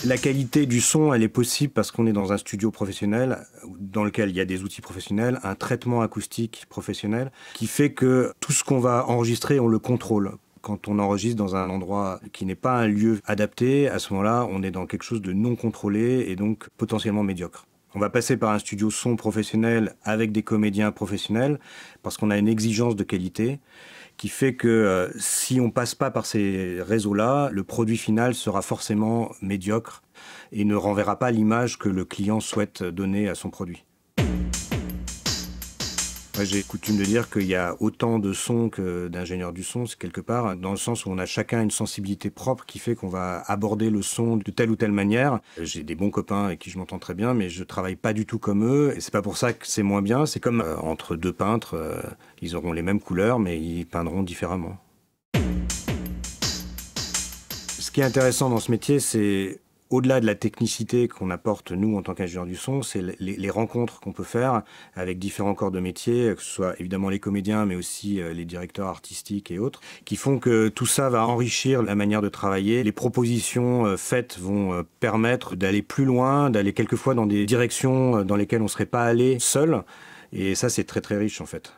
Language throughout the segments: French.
La qualité du son, elle est possible parce qu'on est dans un studio professionnel dans lequel il y a des outils professionnels, un traitement acoustique professionnel qui fait que tout ce qu'on va enregistrer, on le contrôle. Quand on enregistre dans un endroit qui n'est pas un lieu adapté, à ce moment-là, on est dans quelque chose de non contrôlé et donc potentiellement médiocre. On va passer par un studio son professionnel avec des comédiens professionnels parce qu'on a une exigence de qualité qui fait que si on passe pas par ces réseaux-là, le produit final sera forcément médiocre et ne renverra pas l'image que le client souhaite donner à son produit. Moi, j'ai coutume de dire qu'il y a autant de sons que d'ingénieurs du son, c'est quelque part, dans le sens où on a chacun une sensibilité propre qui fait qu'on va aborder le son de telle ou telle manière. J'ai des bons copains avec qui je m'entends très bien, mais je travaille pas du tout comme eux, et c'est pas pour ça que c'est moins bien. C'est comme entre deux peintres, ils auront les mêmes couleurs, mais ils peindront différemment. Ce qui est intéressant dans ce métier, c'est au-delà de la technicité qu'on apporte, nous, en tant qu'ingénieurs du son, c'est les rencontres qu'on peut faire avec différents corps de métier, que ce soit évidemment les comédiens, mais aussi les directeurs artistiques et autres, qui font que tout ça va enrichir la manière de travailler. Les propositions faites vont permettre d'aller plus loin, d'aller quelquefois dans des directions dans lesquelles on ne serait pas allé seul. Et ça, c'est très très riche en fait.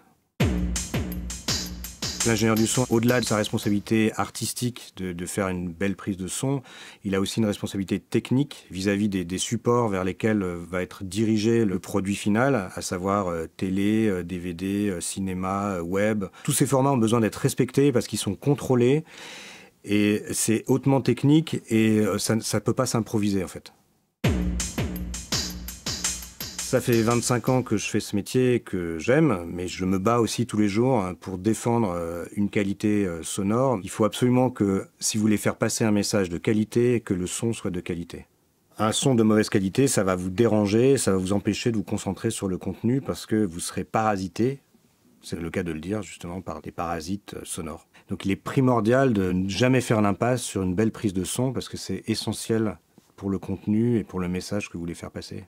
L'ingénieur du son, au-delà de sa responsabilité artistique de faire une belle prise de son, il a aussi une responsabilité technique vis-à-vis des supports vers lesquels va être dirigé le produit final, à savoir télé, DVD, cinéma, web. Tous ces formats ont besoin d'être respectés parce qu'ils sont contrôlés et c'est hautement technique et ça ne peut pas s'improviser en fait. Ça fait 25 ans que je fais ce métier que j'aime, mais je me bats aussi tous les jours pour défendre une qualité sonore. Il faut absolument que, si vous voulez faire passer un message de qualité, que le son soit de qualité. Un son de mauvaise qualité, ça va vous déranger, ça va vous empêcher de vous concentrer sur le contenu parce que vous serez parasité, c'est le cas de le dire justement, par des parasites sonores. Donc il est primordial de ne jamais faire l'impasse sur une belle prise de son parce que c'est essentiel pour le contenu et pour le message que vous voulez faire passer.